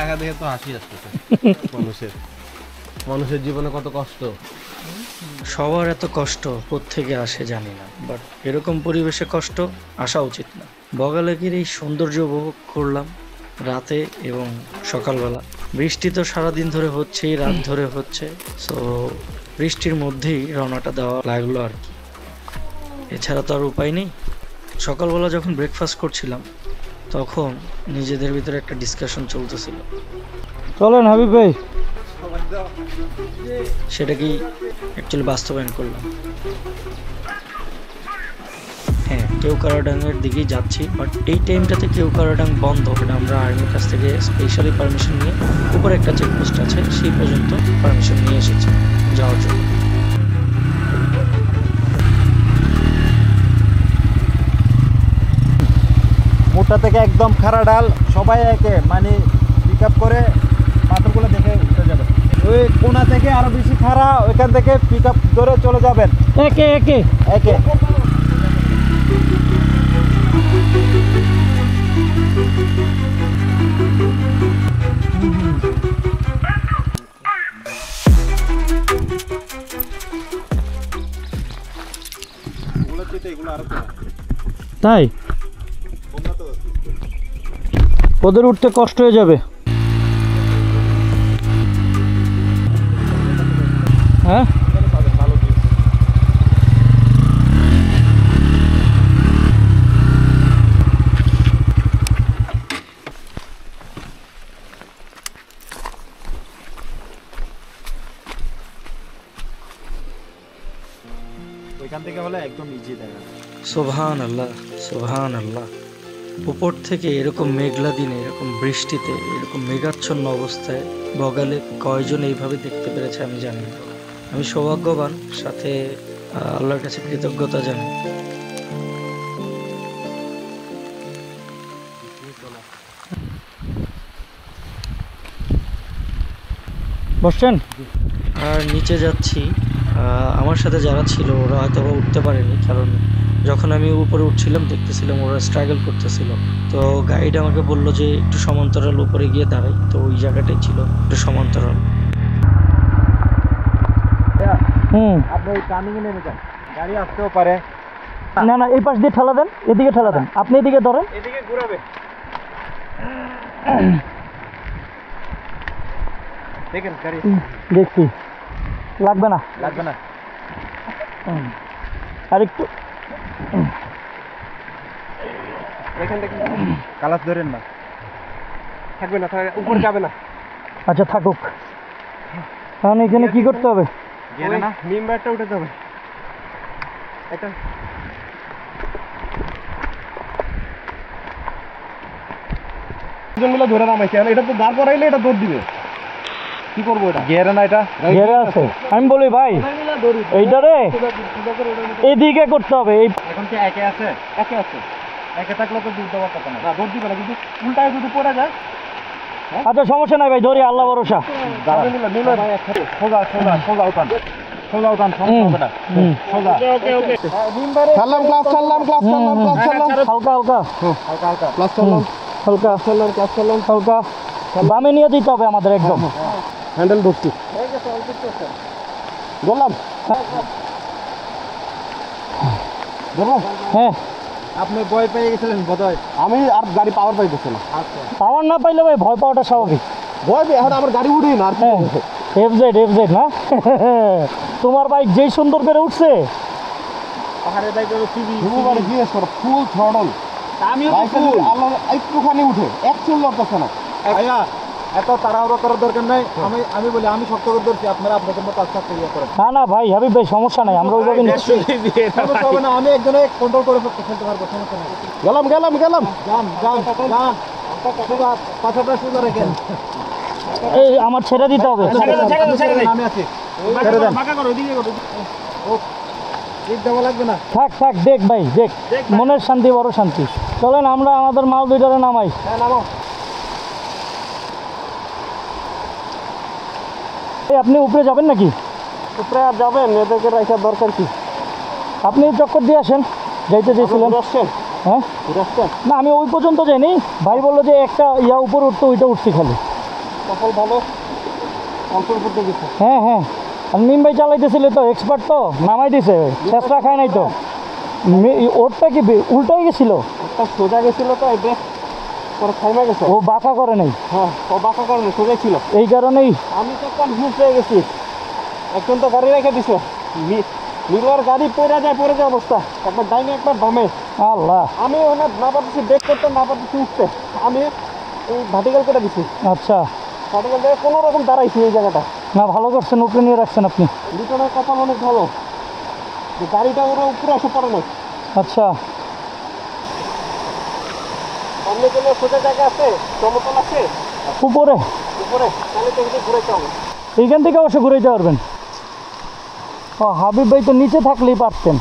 দেখা দেখে তো হাসি আসতেছে মানুষের জীবনে কত কষ্ট। সবার এত কষ্ট কোত্থেকে আসে জানি না, বাট এরকম পরিবেশে কষ্ট আসা উচিত না। বগালেকের এই সৌন্দর্য উপভোগ করলাম রাতে এবং সকালবেলা। বৃষ্টি তো সারাদিন ধরে হচ্ছেই, রাত ধরে হচ্ছে, সো বৃষ্টির মধ্যেই রওনাটা দেওয়া লাগলো আর কি, এছাড়া তো আর উপায় নেই। সকালবেলা যখন ব্রেকফাস্ট করছিলাম তখন নিজেদের ভিতরে একটা ডিসকাশন চলতেছিল, চলেন হাবিব ভাই, সেটাকেই অ্যাকচুয়ালি বাস্তবায়ন করলাম। হ্যাঁ, কেওক্রাডাঙের দিকেই যাচ্ছি, বাট এই টাইমটাতে কেওক্রাডাং বন্ধ। এটা আমরা আর্মির কাছ থেকে স্পেশালি পারমিশন নিয়ে, উপরে একটা চেকপোস্ট আছে সেই পর্যন্ত পারমিশন নিয়ে এসেছি যাওয়ার জন্য। মোটা থেকে একদম খাড়া ডাল সবাই একে মানে পিক আপ করে পাথরগুলো দেখে উঠে যাবেন। ওই কোনা থেকে আরো বেশি খাড়া, ওইখান থেকে পিক আপ ধরে চলে যাবেন একে একে একে। তাই ওদের উঠতে কষ্ট হয়ে যাবে। হ্যাঁ, ওইখান থেকে হলে একদম ইজি দেখা। সুবহান আল্লাহ, সুবহান আল্লাহ। উপর থেকে এরকম মেঘলা দিনে, এরকম বৃষ্টিতে, এরকম মেঘাচ্ছন্ন অবস্থায় বগালে কয়জন এইভাবে দেখতে পেরেছে আমি জানি না। আমি সৌভাগ্যবান, সাথে আল্লাহর কাছে কৃতজ্ঞতা জানাই। বসছেন? আর নিচে যাচ্ছি, আমার সাথে যারা ছিল ওরা হয়তো উঠতে পারেনি, কারণ যখন আমি উপরে উঠছিলাম দেখতেছিলাম ওরা স্ট্রাগল করতেছিল। তো গাইড আমাকে বললো যে একটু সমান্তরাল উপরে গিয়ে দাঁড়াই, তো ওই জায়গাটাই ছিল একটু সমান্তরাল। আপনি ওই টার্নিং এ নেমে যান, গাড়ি আসতেও পারে। না না, এই পাশ দিয়ে ঠেলা দেন, এদিকে ঠেলা দেন, আপনি এদিকে ধরেন, এদিকে ঘুরাবে। দেখেন গাড়ি দেখছি, লাগবে না লাগবে না। আর একটু এখান থেকে কালাস ধরেন না, থাকবে না, উপরে যাবে না। আচ্ছা থাকুক। কারণ এখানে কি করতে হবে? গেলে না নিম ব্যাটটা উঠাতে হবে। এটা জঙ্গলে ধরে নামাইছে, এটা তো দাঁড় করাইলে এটা দৌড় দিবে। কি করবো এটা? গেরে না, এটা ঘেরে আছে। আমি বলি ভাই এইটারে এদিকে করতে হবে। এই এখন কি একে আছে? একে আছে, একে থাকলে তো দৌড় দেওয়ার কথা না, দৌড় দিবে না, কিন্তু উল্টায় যদি পড়ে যায়। আচ্ছা সমস্যা নাই ভাই, ধরি, আল্লাহ ভরসা। সোজা সোজা সোজা উঠান, সোজা উঠান, সমস্যা হবে না। সোজা ছাড়লাম, ক্লাস ছাড়লাম, ক্লাস ছাড়লাম, ক্লাস ছাড়লাম, হালকা হালকা হালকা হালকা ক্লাস ছাড়লাম, হালকা ছাড়লাম, ক্লাস ছাড়লাম, হালকা। বামে নিয়ে দিতে হবে আমাদের একদম। হ্যান্ডেল ধরছি, বললাম বললাম। হ্যাঁ, আপনি ভয় পেয়ে গেছিলেন বোধহয়, আমি আর গাড়ি পাওয়ার পাইতেছে না। পাওয়ার না পাইলে ভাই ভয় পাওয়াটা স্বাভাবিক। ভয় পেয়ে এখন আমার গাড়ি উঠেই না। আর হ্যাঁ, এফজেড এফজেড না তোমার বাইক যেই সুন্দর করে উঠছে। পাহাড়ে বাইক জিজ্ঞেস করো, ফুল থ্রটল, আমিও একটুখানি উঠে এক চুল লড়তেছে না। ভাইয়া এত তাড়াহুড়ো করার দরকার নাই। আমি বলি আমি শক্ত করে ধরছি, আপনারা আপনাদের মতো আস্তে আস্তে ইয়ে করেন। না না ভাই, হাবিব ভাই সমস্যা নাই, আমরা ওইভাবে নিচ্ছি। সমস্যা হবে না, আমি একজনে কন্ট্রোল করে ফেলতে পারবো, সমস্যা নেই। গেলাম গেলাম গেলাম, যান যান যান, পাছাটা সোজা রেখেন। এই আমার ছেড়ে দিতে হবে। আমি আছি, ছেড়ে দেন। ও ঠিক দেওয়া লাগবে না। থাক থাক, দেখ ভাই দেখ, মনের শান্তি বড় শান্তি। চলেন আমরা আমাদের মাল দুইটারে নামাই। হ্যাঁ নামো। আপনি উপরে যাবেন নাকি? উপরে আর যাবেন? এদেরকে রাখার দরকার কি? আপনি চক্কর দিয়ে আসেন, যাইতে চেয়েছিলেন। হ্যাঁ আসছেন? না, আমি ওই পর্যন্ত যাইনি। ভাই বললো যে একটা ইয়া উপরে উঠতে, ওইটা উঠছি খালি। কপাল ভালো অল্পের মধ্যে গেছে। হ্যাঁ হ্যাঁ, আর মিম ভাই চালাইতেছিল তো, এক্সপার্ট তো, নামাই দিছে, চেষ্টা খায় নাই তো। ওরটা কি উল্টাই গেছিল? একটা সোজা গেছিল তো ব্রেক পরে থাইমা গেছে। ও বাঁকা করে নাই? হ্যাঁ, ও বাঁকা করে নাই, সোজাই ছিল। এই কারণেই আমি তো কনফিউজ হয়ে গেছি। একজন তো গাড়ি রেখে দিছে, মিরুয়ার গাড়ি পড়ে যায় অবস্থা, একবার ডাইনে একবার বামে। আল্লাহ, আমি ওখানে না পারতেছি ব্রেক করতে, না পারতেছি উঠতে, আমি এই ভার্টিক্যাল করে দিছি। আচ্ছা, ভার্টিক্যাল থেকে কোনো রকম দাঁড়াইছি এই জায়গাটা। না ভালো করছেন, উপরে নিয়ে রাখছেন আপনি। লিটনের কপাল অনেক ভালো যে গাড়িটা ওরা উপরে এসে পড়ে নাই। আচ্ছা, সামনে গেলে সোজা জায়গা আছে, সমতল আছে উপরে উপরে, তাহলে তো এদিকে ঘুরাইতে হবে। এইখান থেকে অবশ্য ঘুরাইতে পারবেন। ও হাবিব ভাই তো নিচে থাকলেই পারতেন।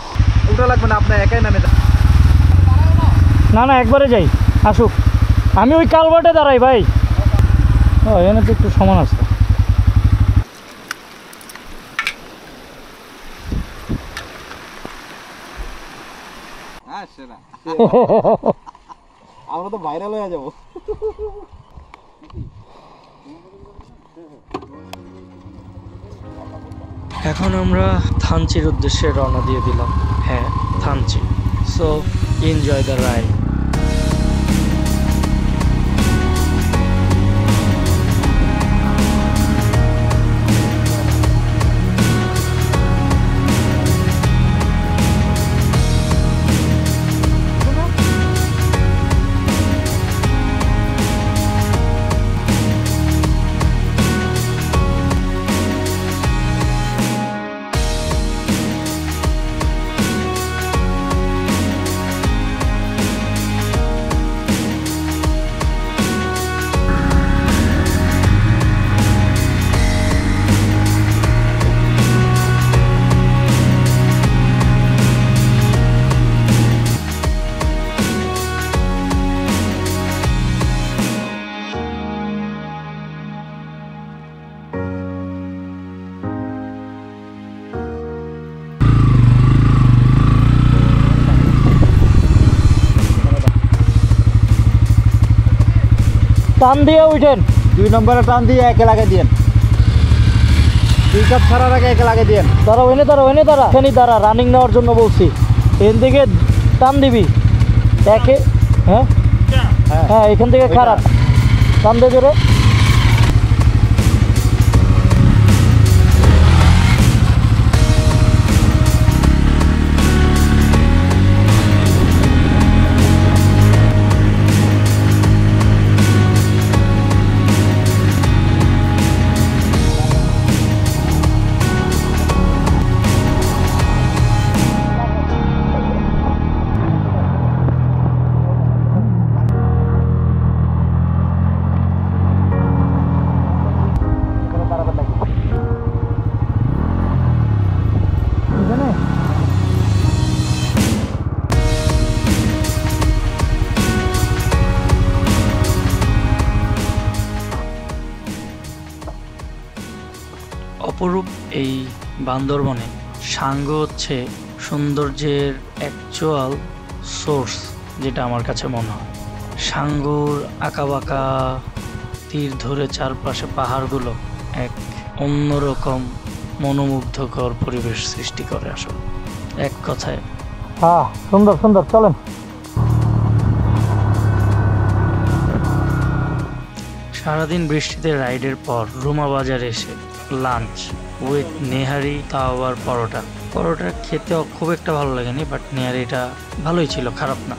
ওটা লাগবে না, আপনার একাই নামে যান। না না, একবারে যাই, আসুক। আমি ওই কালভার্টে দাঁড়াই ভাই। ও এখানে তো একটু সমান আছে। হ্যাঁ সেটা আমরা তো ভাইরাল হয়ে যাবো। এখন আমরা থানচির উদ্দেশ্যে রওনা দিয়ে দিলাম। হ্যাঁ, Thanchi. So enjoy the ride. টান দিয়ে উঠেন, 2 নম্বরে টান দিয়ে একে লাগে দিয়েন, পিক আপ ছাড়ার আগে একে লাগে দিয়েন। দাঁড়াও, এনে দাঁড়াও, এনে দাঁড়া, এখানে দাঁড়া, রানিং নেওয়ার জন্য বলছি। এখান থেকে টান দিবি একে। হ্যাঁ হ্যাঁ, এখান থেকে খারাপ টান দিয়ে জোরে। অপরূপ এই বান্দরবনে সাঙ্গ হচ্ছে সৌন্দর্যের অ্যাকচুয়াল সোর্স, যেটা আমার কাছে মনে হয়। সাঙ্গুর আঁকাবাঁকা তীর ধরে চারপাশে পাহাড়গুলো এক অন্যরকম মনোমুগ্ধকর পরিবেশ সৃষ্টি করে আসলে, এক কথায়। হ্যাঁ, সুন্দর সুন্দর, চলেন। সারাদিন বৃষ্টিতে রাইডের পর রুমা বাজারে এসে লাঞ্চ উইথ নেহারি, তাও আবার পরোটা। পরোটা খেতে খুব একটা ভালো লাগেনি, বাট নেহারিটা ভালোই ছিল, খারাপ না।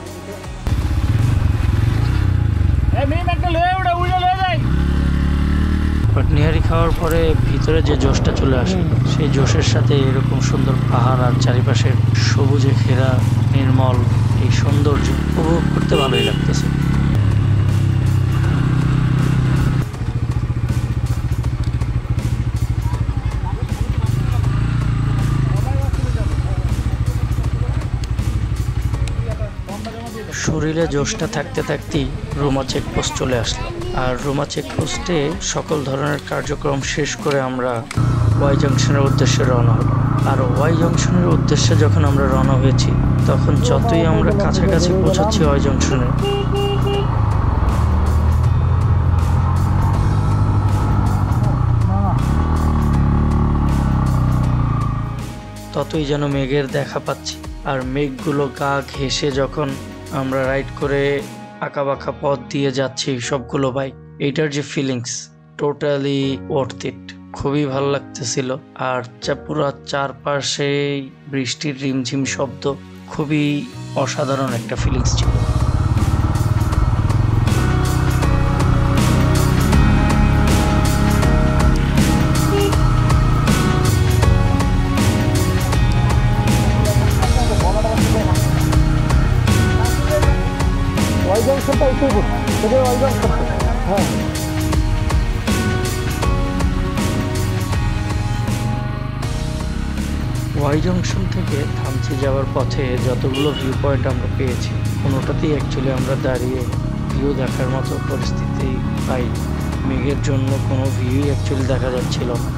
বাট নেহারি খাওয়ার পরে ভিতরে যে জোশটা চলে আসে, সেই জোশের সাথে এরকম সুন্দর পাহাড় আর চারিপাশের সবুজে ঘেরা নির্মল এই সৌন্দর্য উপভোগ করতে ভালোই লাগতেছে। শরীরে জোশটা থাকতে থাকতেই রুমা চেকপোস্ট চলে আসলো। আর রুমা চেকপোস্টে সকল ধরনের কার্যক্রম শেষ করে আমরা ওয়াই জংশনের উদ্দেশ্যে রওনা হলো। আর ওয়াই জংশনের উদ্দেশ্যে যখন আমরা রওনা হয়েছি, তখন যতই আমরা কাছাকাছি পৌঁছাচ্ছি ওয়াই জংশনে, ততই যেন মেঘের দেখা পাচ্ছি। আর মেঘগুলো গা ঘেঁষে যখন আমরা রাইড করে আঁকাবাঁকা পথ দিয়ে যাচ্ছি সবগুলো বাইক, এইটার যে ফিলিংস, টোটালি ওয়ার্থ ইট। খুবই ভালো লাগতেছিল। আর পুরো চারপাশে বৃষ্টির রিমঝিম শব্দ, খুবই অসাধারণ একটা ফিলিংস ছিল। ওই জংশনটা একটু ওই জংশনটা, হ্যাঁ। ওয়াই জংশন থেকে থানচি যাওয়ার পথে যতগুলো ভিউ পয়েন্ট আমরা পেয়েছি, কোনোটাতেই অ্যাকচুয়ালি আমরা দাঁড়িয়ে ভিউ দেখার মতো পরিস্থিতি পাই। মেঘের জন্য কোনো ভিউই অ্যাকচুয়ালি দেখা যাচ্ছিল না।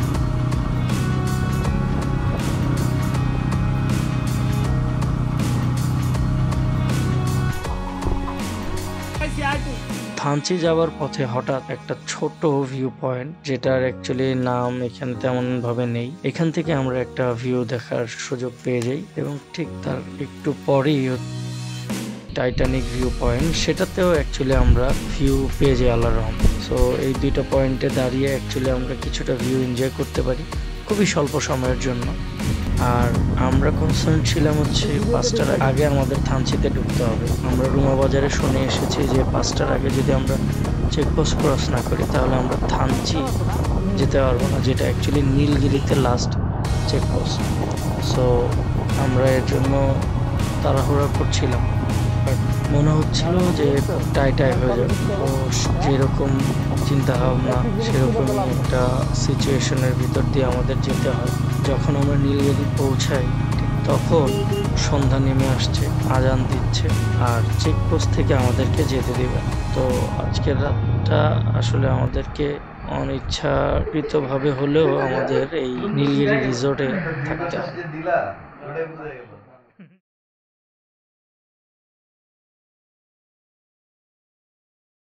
থানচি যাওয়ার পথে হঠাৎ একটা ছোট ভিউ পয়েন্ট, যেটার অ্যাকচুয়ালি নাম এখানে তেমন ভাবে নেই, এখান থেকে আমরা একটা ভিউ দেখার সুযোগ পেয়ে যাই। এবং ঠিক তার একটু পরেই টাইটানিক ভিউ পয়েন্ট, সেটাতেও অ্যাকচুয়ালি আমরা ভিউ পেয়ে যাই আল্লাহর রহমতে। সো এই দুইটা পয়েন্টে দাঁড়িয়ে অ্যাকচুয়ালি আমরা কিছুটা ভিউ এনজয় করতে পারি খুবই স্বল্প সময়ের জন্য। আর আমরা কনসার্ন ছিলাম হচ্ছে 5টার আগে আমাদের থানচিতে ঢুকতে হবে। আমরা রুমা বাজারে শুনে এসেছি যে 5টার আগে যদি আমরা চেকপোস্ট ক্রস না করি তাহলে আমরা থানচি যেতে পারবো না, যেটা অ্যাকচুয়ালি নীলগিরিতে লাস্ট চেকপোস্ট। সো আমরা এর জন্য তাড়াহুড়া করছিলাম, বাট মনে হচ্ছিল যে টাই হয়ে যাবে। তো যেরকম চিন্তা ভাবনা সেরকমই একটা সিচুয়েশনের ভিতর দিয়ে আমাদের যেতে হয়। যখন আমরা নীলগিরি পৌঁছাই ঠিক তখন সন্ধ্যা নেমে আসছে, আজান দিচ্ছে, আর চেকপোস্ট থেকে আমাদেরকে যেতে দিবে। তো আজকের রাতটা আসলে আমাদেরকে অনিচ্ছাকৃতভাবে হলেও আমাদের এই নীলগিরি রিসোর্টে থাকতে হয়।